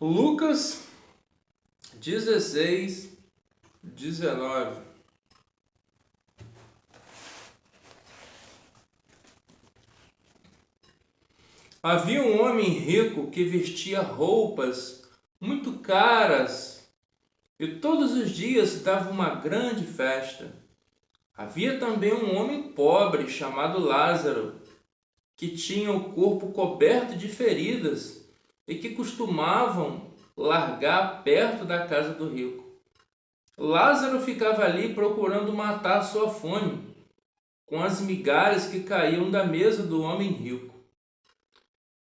Lucas 16:19. Havia um homem rico que vestia roupas muito caras e todos os dias dava uma grande festa. Havia também um homem pobre chamado Lázaro, que tinha o corpo coberto de feridas e que costumavam largar perto da casa do rico. Lázaro ficava ali procurando matar sua fome com as migalhas que caíam da mesa do homem rico.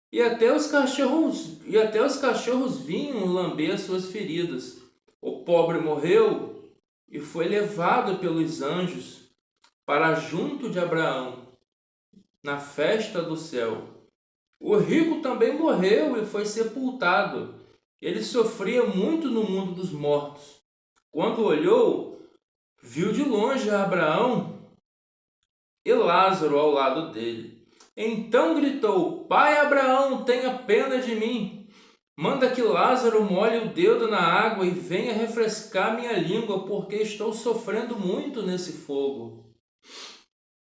E até os cachorros vinham lamber suas feridas. O pobre morreu e foi levado pelos anjos para junto de Abraão, na festa do céu. O rico também morreu e foi sepultado. Ele sofria muito no mundo dos mortos. Quando olhou, viu de longe Abraão e Lázaro ao lado dele. Então gritou: Pai Abraão, tenha pena de mim. Manda que Lázaro molhe o dedo na água e venha refrescar minha língua, porque estou sofrendo muito nesse fogo.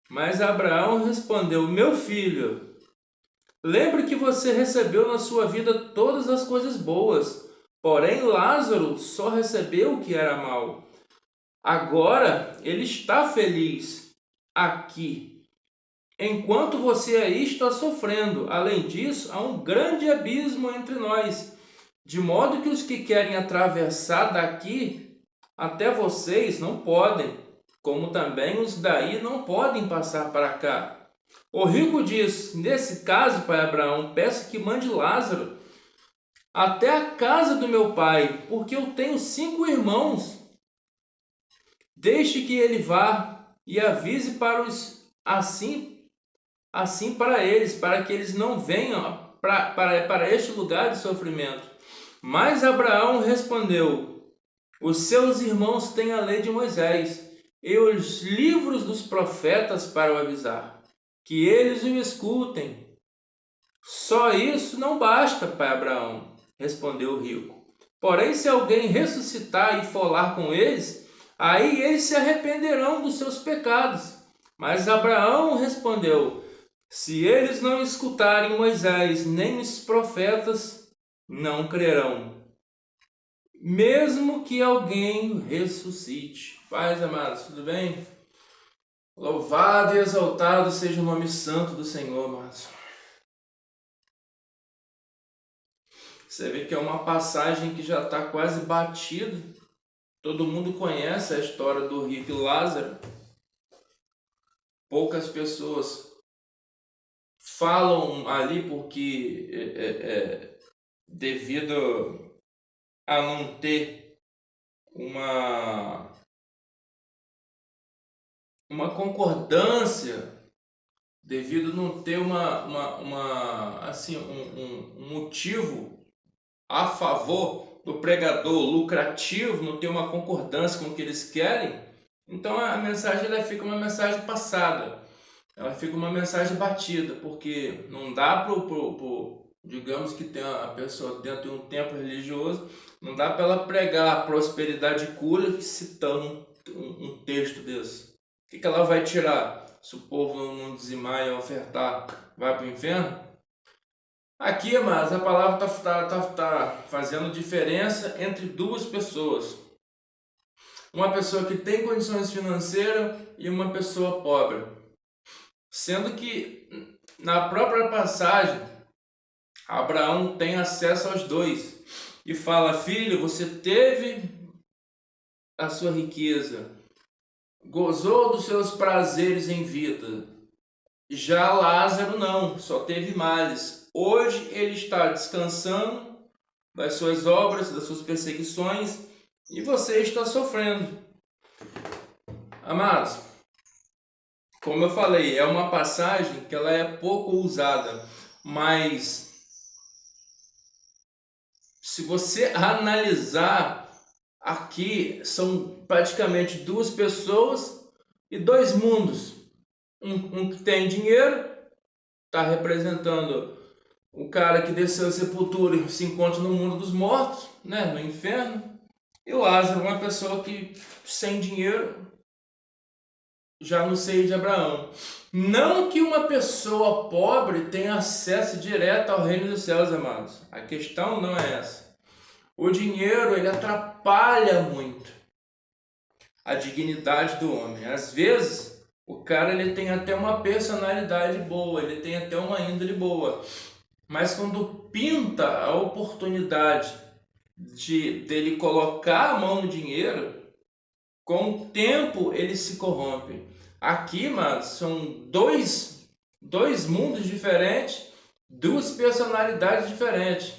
Mas Abraão respondeu: Meu filho, lembre que você recebeu na sua vida todas as coisas boas, porém Lázaro só recebeu o que era mal. Agora ele está feliz aqui, enquanto você aí está sofrendo. Além disso, há um grande abismo entre nós, de modo que os que querem atravessar daqui até vocês não podem, como também os daí não podem passar para cá. O rico diz: Nesse caso, pai Abraão, peço que mande Lázaro até a casa do meu pai, porque eu tenho 5 irmãos. Deixe que ele vá e avise para os assim para eles, para que eles não venham para este lugar de sofrimento. Mas Abraão respondeu: Os seus irmãos têm a lei de Moisés e os livros dos profetas para o avisar, que eles o escutem. Só isso não basta, pai Abraão, respondeu o rico. Porém, se alguém ressuscitar e falar com eles, aí eles se arrependerão dos seus pecados. Mas Abraão respondeu: Se eles não escutarem Moisés nem os profetas, não crerão, mesmo que alguém ressuscite. Paz, amados, tudo bem? Louvado e exaltado seja o nome santo do Senhor, amados. Você vê que é uma passagem que já está quase batida. Todo mundo conhece a história do rico Lázaro. Poucas pessoas falam ali porque devido a não ter uma concordância, devido a não ter um motivo a favor do pregador lucrativo, não ter uma concordância com o que eles querem, então a mensagem ela fica uma mensagem passada, ela fica uma mensagem batida, porque não dá digamos que tem a pessoa dentro de um templo religioso, não dá para ela pregar prosperidade e cura citando um texto desse. O que ela vai tirar? Se o povo não dizimar e ofertar, vai para o inferno? Aqui, amados, a palavra está fazendo diferença entre duas pessoas. Uma pessoa que tem condições financeiras e uma pessoa pobre. Sendo que, na própria passagem, Abraão tem acesso aos dois. E fala: Filho, você teve a sua riqueza, gozou dos seus prazeres em vida. Já Lázaro não, só teve males. Hoje ele está descansando das suas obras, das suas perseguições, e você está sofrendo. Amados, como eu falei, é uma passagem que ela é pouco usada, mas se você analisar aqui, são praticamente duas pessoas e dois mundos. Um que tem dinheiro, está representando o cara que desceu à sepultura se encontra no mundo dos mortos, né, no inferno, e Lázaro, uma pessoa que sem dinheiro, já no seio de Abraão. Não que uma pessoa pobre tenha acesso direto ao reino dos céus, amados. A questão não é essa. O dinheiro, ele atrapalha muito a dignidade do homem. Às vezes, o cara ele tem até uma personalidade boa, ele tem até uma índole boa. Mas quando pinta a oportunidade dele colocar a mão no dinheiro, com o tempo ele se corrompe. Aqui, mas são dois mundos diferentes, duas personalidades diferentes.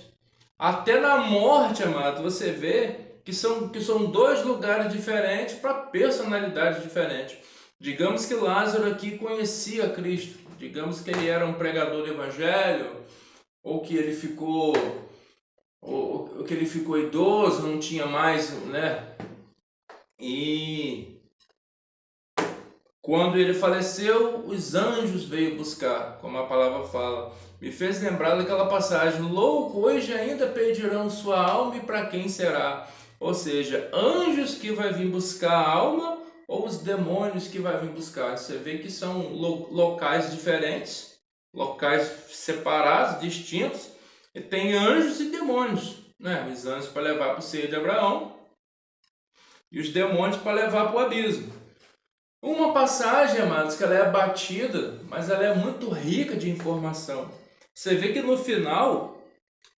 Até na morte, amado, você vê que são dois lugares diferentes para personalidades diferentes. Digamos que Lázaro aqui conhecia Cristo. Digamos que ele era um pregador do evangelho, ou que ele ficou idoso, não tinha mais, né? E quando ele faleceu, os anjos veio buscar, como a palavra fala. Me fez lembrar daquela passagem: louco, hoje ainda pedirão sua alma, e para quem será? Ou seja, anjos que vai vir buscar a alma, ou os demônios que vai vir buscar. Você vê que são locais diferentes, locais separados, distintos, e tem anjos e demônios, né? Os anjos para levar para o seio de Abraão e os demônios para levar para o abismo. Uma passagem, amados, que ela é abatida, mas ela é muito rica de informação. Você vê que no final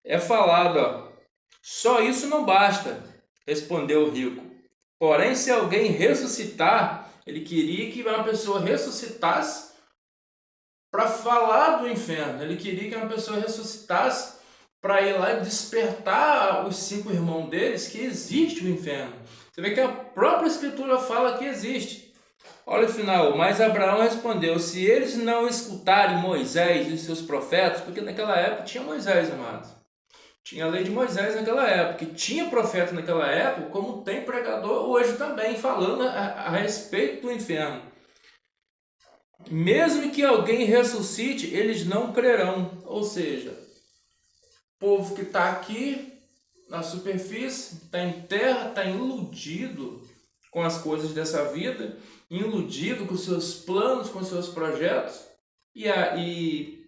é falado, ó, só isso não basta, respondeu o rico. Porém, se alguém ressuscitar, ele queria que uma pessoa ressuscitasse para falar do inferno. Ele queria que uma pessoa ressuscitasse para ir lá e despertar os 5 irmãos deles que existe o inferno. Você vê que a própria Escritura fala que existe. Olha o final, mas Abraão respondeu: se eles não escutarem Moisés e seus profetas, porque naquela época tinha Moisés, amados. Tinha a lei de Moisés naquela época, e tinha profeta naquela época, como tem pregador hoje também, falando a respeito do inferno. Mesmo que alguém ressuscite, eles não crerão. Ou seja, o povo que está aqui na superfície, está em terra, está iludido com as coisas dessa vida, iludido com seus planos, com seus projetos. E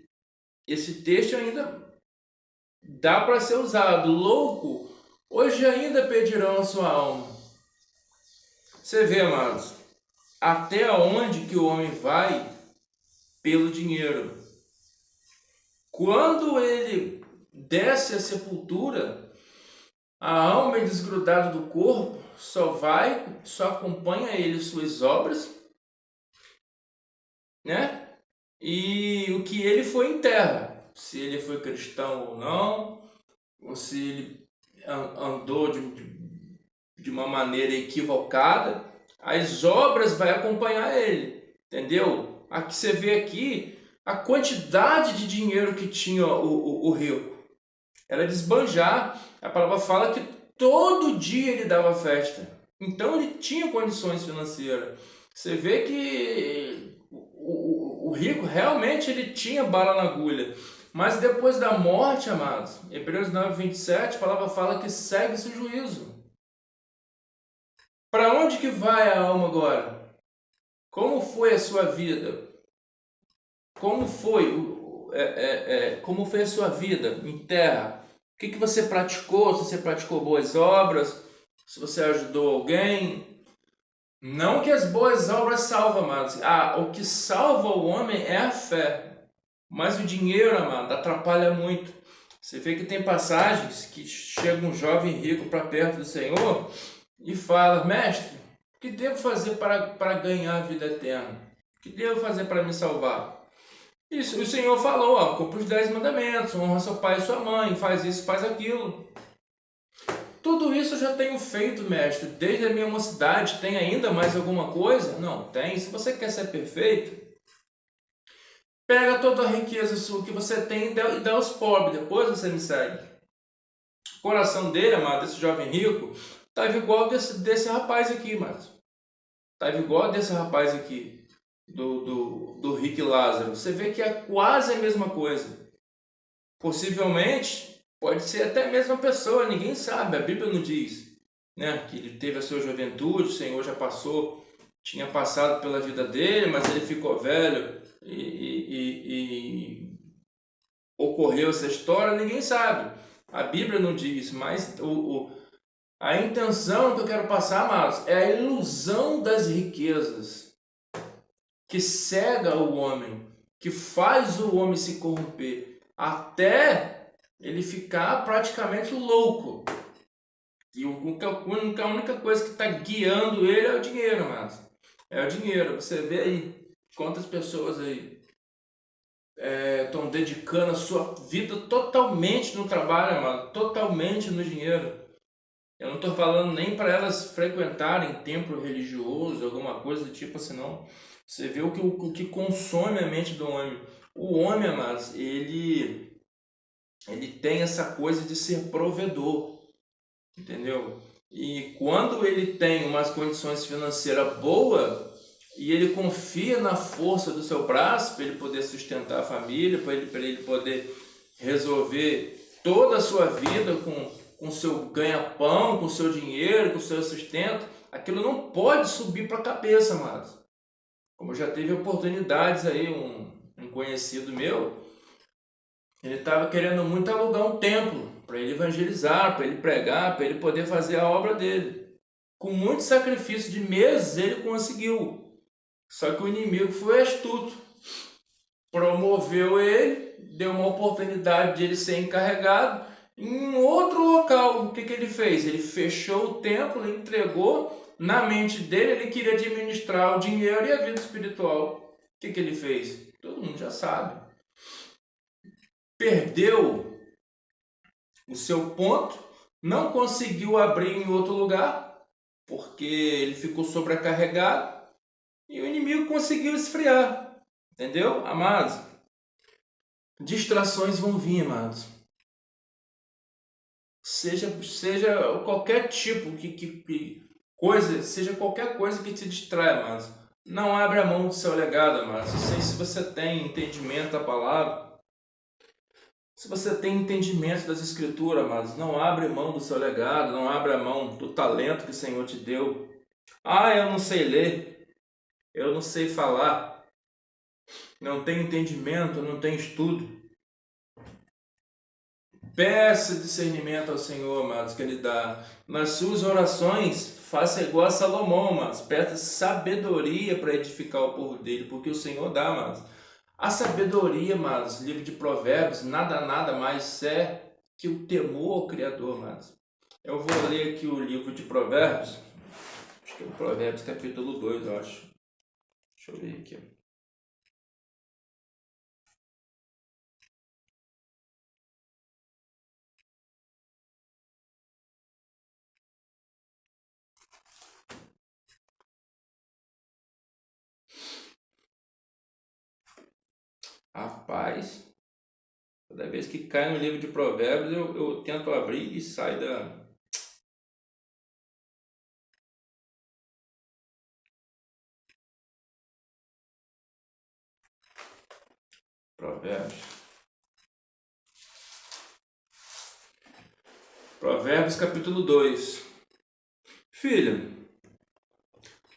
esse texto ainda dá para ser usado. Louco, hoje ainda pedirão a sua alma. Você vê, amados, até onde que o homem vai pelo dinheiro. Quando ele desce à sepultura, a alma é desgrudada do corpo, só acompanha ele suas obras, né? E o que ele foi em terra, se ele foi cristão ou não, ou se ele andou de uma maneira equivocada, as obras vai acompanhar ele, entendeu? Aqui você vê aqui a quantidade de dinheiro que tinha o rico. Era desbanjar. A palavra fala que todo dia ele dava festa. Então ele tinha condições financeiras. Você vê que o rico realmente ele tinha bala na agulha. Mas depois da morte, amados, Hebreus 9:27, a palavra fala que segue-se o juízo. Para onde que vai a alma agora? Como foi a sua vida? Como foi a sua vida em terra? O que você praticou? Se você praticou boas obras? Se você ajudou alguém? Não que as boas obras salvam, amados. O que salva o homem é a fé. Mas o dinheiro, amado, atrapalha muito. Você vê que tem passagens que chega um jovem rico para perto do Senhor e fala: mestre, o que devo fazer para ganhar a vida eterna? O que devo fazer para me salvar? Isso, o Senhor falou, ó, cumpre os 10 mandamentos, honra seu pai e sua mãe, faz isso, faz aquilo. Tudo isso eu já tenho feito, mestre, desde a minha mocidade. Tem ainda mais alguma coisa? Não, tem. Se você quer ser perfeito, pega toda a riqueza sua que você tem e dá aos pobres, depois você me segue. O coração dele, amado, desse jovem rico, estava igual desse rapaz aqui, mas estava igual desse rapaz aqui, do rico Lázaro. Você vê que é quase a mesma coisa. Possivelmente, pode ser até a mesma pessoa, ninguém sabe, a Bíblia não diz, né? Que ele teve a sua juventude, o Senhor já passou, tinha passado pela vida dele, mas ele ficou velho e ocorreu essa história, ninguém sabe. A Bíblia não diz, mas a intenção que eu quero passar, amados, é a ilusão das riquezas que cega o homem, que faz o homem se corromper, até ele ficar praticamente louco. E a única coisa que está guiando ele é o dinheiro, amados. É o dinheiro. Você vê aí quantas pessoas aí estão dedicando a sua vida totalmente no trabalho, amado, totalmente no dinheiro. Eu não estou falando nem para elas frequentarem templo religioso, alguma coisa do tipo assim, não. Você vê o que consome a mente do homem. O homem, amados, ele tem essa coisa de ser provedor, entendeu? E quando ele tem umas condições financeiras boas e ele confia na força do seu braço para ele poder sustentar a família, para ele poder resolver toda a sua vida com seu ganha-pão, com seu dinheiro, com seu sustento, aquilo não pode subir para a cabeça, amados. Como já teve oportunidades aí, um conhecido meu, ele estava querendo muito alugar um templo para ele evangelizar, para ele pregar, para ele poder fazer a obra dele. Com muito sacrifício de meses ele conseguiu. Só que o inimigo foi astuto. Promoveu ele, deu uma oportunidade de ele ser encarregado em um outro local. O que ele fez? Ele fechou o templo, ele entregou. Na mente dele, ele queria administrar o dinheiro e a vida espiritual. O que ele fez? Todo mundo já sabe. Perdeu o seu ponto, não conseguiu abrir em outro lugar, porque ele ficou sobrecarregado, e o inimigo conseguiu esfriar. Entendeu, amados? Distrações vão vir, amados. Seja qualquer tipo coisa, seja qualquer coisa que te distrai, amados. Não abra mão do seu legado, amados. Não sei se você tem entendimento da palavra. Se você tem entendimento das escrituras, amados, não abre mão do seu legado, não abra mão do talento que o Senhor te deu. Ah, eu não sei ler, eu não sei falar, não tenho entendimento, não tenho estudo. Peça discernimento ao Senhor, amados, que Ele dá. Nas suas orações, faça igual a Salomão, amados. Peça sabedoria para edificar o povo dele, porque o Senhor dá, amados. A sabedoria, amados, livro de Provérbios, nada mais é que o temor ao Criador, amados. Eu vou ler aqui o livro de Provérbios. Acho que é o Provérbios capítulo 2, eu acho. Deixa eu ver aqui. Rapaz, toda vez que cai no livro de Provérbios, eu tento abrir e sai da... Provérbios. Provérbios capítulo 2. Filho,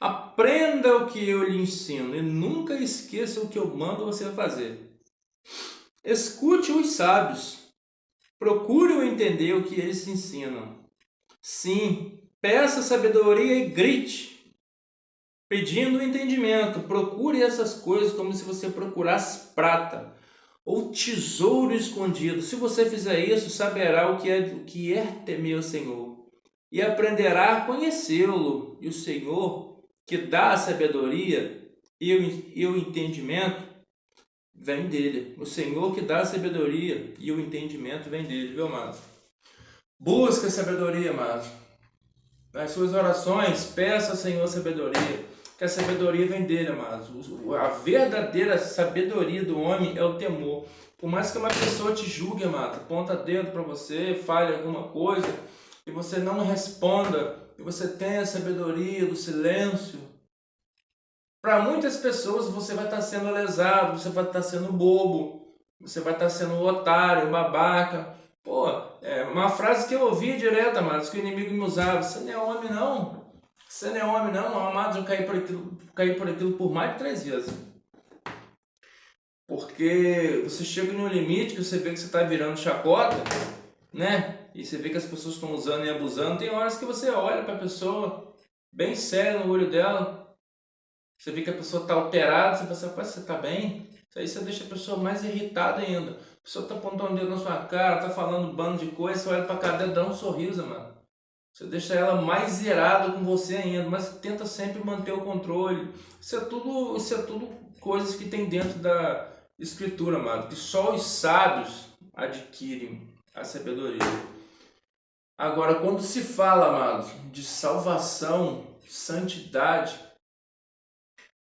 aprenda o que eu lhe ensino e nunca esqueça o que eu mando você fazer. Escute os sábios, procure entender o que eles ensinam. Sim, peça sabedoria e grite, pedindo entendimento. Procure essas coisas como se você procurasse prata ou tesouro escondido. Se você fizer isso, saberá o que é temer o Senhor e aprenderá a conhecê-lo. E o Senhor, que dá a sabedoria e o entendimento, vem dele. O Senhor que dá a sabedoria e o entendimento vem dele, viu, amado? Busca sabedoria, amado. Nas suas orações, peça ao Senhor sabedoria, que a sabedoria vem dele, amados. A verdadeira sabedoria do homem é o temor. Por mais que uma pessoa te julgue, amado, aponta dedo para você, fale alguma coisa, e você não responda, e você tenha a sabedoria do silêncio. Para muitas pessoas você vai estar sendo lesado, você vai estar sendo bobo, você vai estar sendo um otário, um babaca. Pô, é uma frase que eu ouvia direto, amados, que o inimigo me usava: você não é homem não, você não é homem não, amados. Eu caí por aquilo por mais de 3 vezes. Porque você chega em um limite que você vê que você está virando chacota, né? E você vê que as pessoas estão usando e abusando. Tem horas que você olha para a pessoa bem sério no olho dela, você vê que a pessoa está alterada, você pensa: você está bem? Isso aí você deixa a pessoa mais irritada ainda. A pessoa está apontando o dedo na sua cara, está falando um bando de coisa, você olha para a cara dela e dá um sorriso, mano. Você deixa ela mais irada com você ainda, mas tenta sempre manter o controle. Isso é tudo coisas que tem dentro da escritura, mano, que só os sábios adquirem a sabedoria. Agora, quando se fala, amados, de salvação, santidade,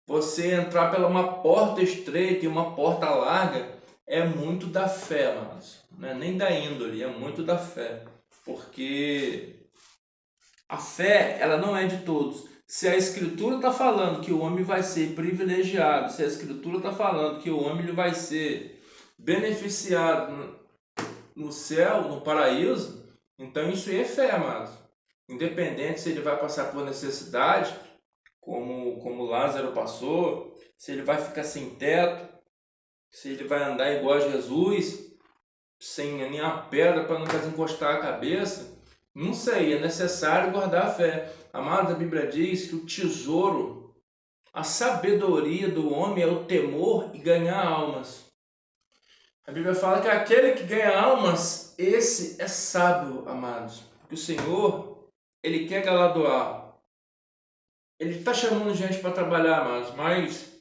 você entrar pela uma porta estreita e uma porta larga é muito da fé, amados. Não é nem da índole, é muito da fé. Porque a fé, ela não é de todos. Se a Escritura está falando que o homem vai ser privilegiado, se a Escritura está falando que o homem ele vai ser beneficiado no céu, no paraíso, então isso aí é fé, amados. Independente se ele vai passar por necessidade, como Lázaro passou, se ele vai ficar sem teto, se ele vai andar igual a Jesus, sem nenhuma pedra para não encostar a cabeça, não sei, é necessário guardar a fé. Amados, a Bíblia diz que o tesouro, a sabedoria do homem é o temor e ganhar almas. A Bíblia fala que aquele que ganha almas, esse é sábio, amados. Porque o Senhor, Ele quer galardoar. Ele está chamando gente para trabalhar, amados, mas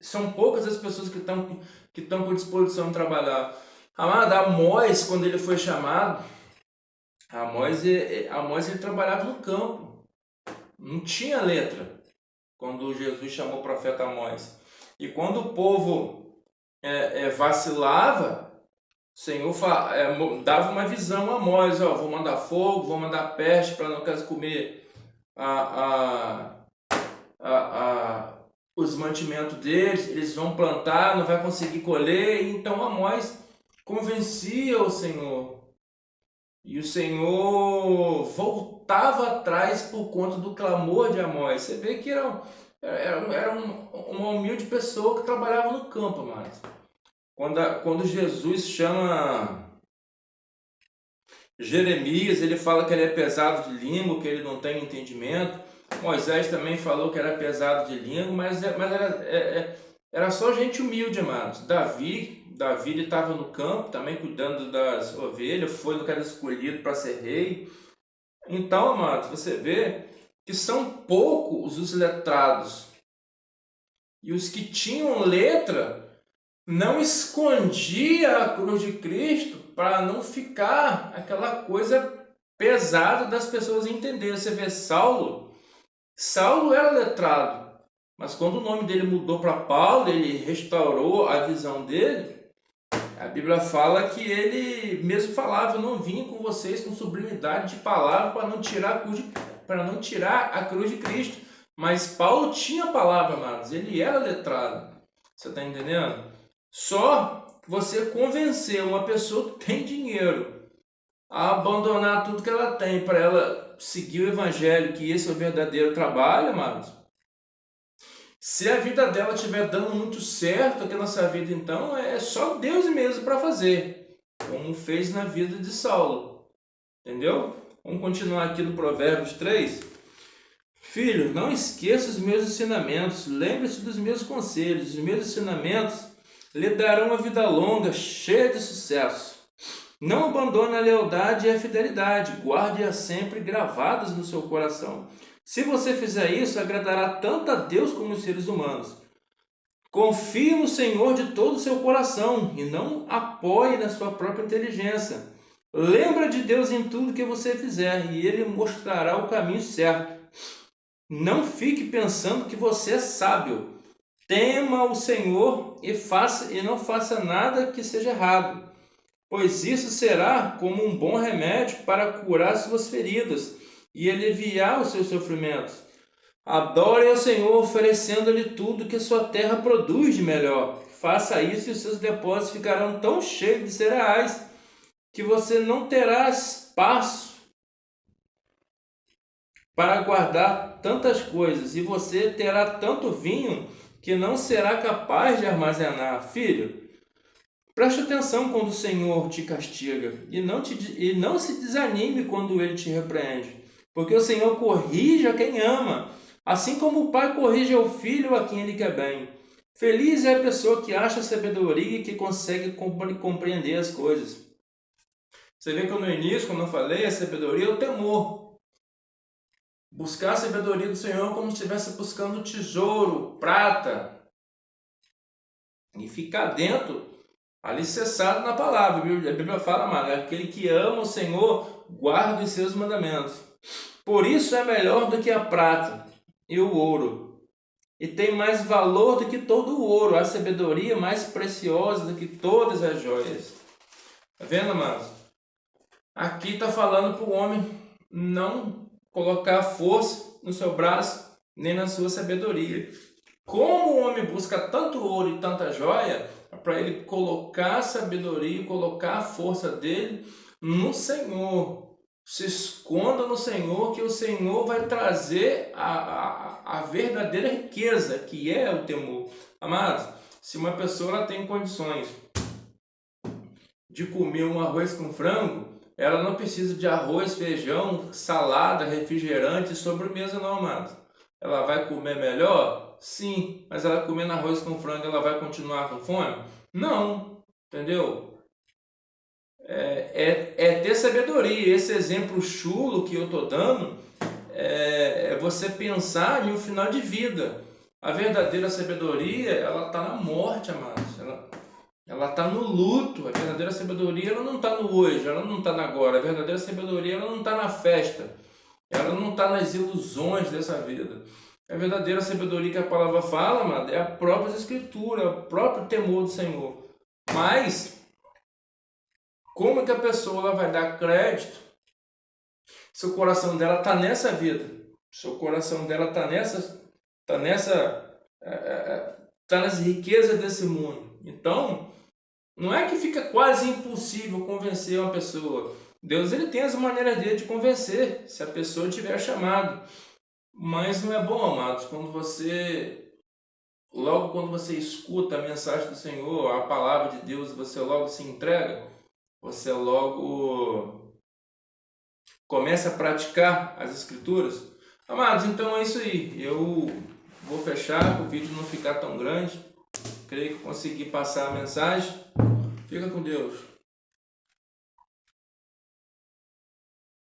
são poucas as pessoas que estão com disposição de trabalhar. Amado, Amós, quando ele foi chamado, Amós ele trabalhava no campo. Não tinha letra quando Jesus chamou o profeta Amós. E quando o povo vacilava, o Senhor dava uma visão a Amós: ó, vou mandar fogo, vou mandar peste para não comer os mantimentos deles, eles vão plantar, não vai conseguir colher. Então Amós convencia o Senhor. E o Senhor voltava atrás por conta do clamor de Amós. Você vê que era uma humilde pessoa que trabalhava no campo, amados. Quando Jesus chama Jeremias, ele fala que ele é pesado de língua, que ele não tem entendimento. Moisés também falou que era pesado de língua, mas era só gente humilde, amados. Davi estava no campo também cuidando das ovelhas, foi no cara escolhido para ser rei. Então, amados, você vê que são poucos os letrados. E os que tinham letra não escondia a cruz de Cristo para não ficar aquela coisa pesada das pessoas entenderem. Você vê Saulo era letrado, mas quando o nome dele mudou para Paulo, ele restaurou a visão dele. A Bíblia fala que ele mesmo falava: não vim com vocês com sublimidade de palavra para não tirar a cruz de Cristo. Mas Paulo tinha a palavra, amados, ele era letrado. Você está entendendo? Só você convencer uma pessoa que tem dinheiro a abandonar tudo que ela tem para ela seguir o evangelho, que esse é o verdadeiro trabalho, amados. Se a vida dela estiver dando muito certo aqui nessa vida, então é só Deus mesmo para fazer, como fez na vida de Saulo. Entendeu? Vamos continuar aqui no Provérbios 3. Filho, não esqueça os meus ensinamentos, lembre-se dos meus conselhos. Os meus ensinamentos lhe darão uma vida longa, cheia de sucesso. Não abandone a lealdade e a fidelidade, guarde-as sempre gravadas no seu coração. Se você fizer isso, agradará tanto a Deus como os seres humanos. Confie no Senhor de todo o seu coração e não apoie na sua própria inteligência. Lembra de Deus em tudo que você fizer e Ele mostrará o caminho certo. Não fique pensando que você é sábio. Tema o Senhor e não faça nada que seja errado, pois isso será como um bom remédio para curar suas feridas e aliviar os seus sofrimentos. Adore ao Senhor, oferecendo-lhe tudo que sua terra produz de melhor. Faça isso e os seus depósitos ficarão tão cheios de cereais que você não terá espaço para guardar tantas coisas, e você terá tanto vinho que não será capaz de armazenar. Filho, preste atenção quando o Senhor te castiga e não se desanime quando Ele te repreende, porque o Senhor corrige a quem ama, assim como o pai corrige ao filho a quem Ele quer bem. Feliz é a pessoa que acha sabedoria e que consegue compreender as coisas. Você vê que no início, como eu falei, a sabedoria é o temor. Buscar a sabedoria do Senhor como se estivesse buscando tesouro, prata, e ficar dentro, alicerçado na palavra. A Bíblia fala, amado, é aquele que ama o Senhor, guarda os seus mandamentos. Por isso é melhor do que a prata e o ouro, e tem mais valor do que todo o ouro, a sabedoria mais preciosa do que todas as joias. Está vendo, amados? Aqui está falando para o homem não colocar força no seu braço, nem na sua sabedoria. Como o homem busca tanto ouro e tanta joia, é para ele colocar a sabedoria, colocar a força dele no Senhor. Se esconda no Senhor, que o Senhor vai trazer a verdadeira riqueza, que é o temor. Amados, se uma pessoa ela tem condições de comer um arroz com frango, ela não precisa de arroz, feijão, salada, refrigerante e sobremesa não, amado. Ela vai comer melhor? Sim, mas ela comendo arroz com frango, ela vai continuar com fome? Não, entendeu? É ter sabedoria. Esse exemplo chulo que eu estou dando é você pensar em um final de vida. A verdadeira sabedoria, ela está na morte, amados. Ela está no luto. A verdadeira sabedoria ela não está no hoje, ela não está no agora. A verdadeira sabedoria ela não está na festa, ela não está nas ilusões dessa vida. A verdadeira sabedoria que a palavra fala, mano, é a própria escritura, é o próprio temor do Senhor. Mas como é que a pessoa ela vai dar crédito se o coração dela está nessa vida? Se o coração dela está nas riquezas desse mundo. Então, não é que fica quase impossível convencer uma pessoa. Deus ele tem as maneiras dele de convencer, se a pessoa tiver chamado. Mas não é bom, amados, logo quando você escuta a mensagem do Senhor, a palavra de Deus, você logo se entrega, você logo começa a praticar as escrituras. Amados, então é isso aí. Eu vou fechar para o vídeo não ficar tão grande. Creio que consegui passar a mensagem. Fica com Deus.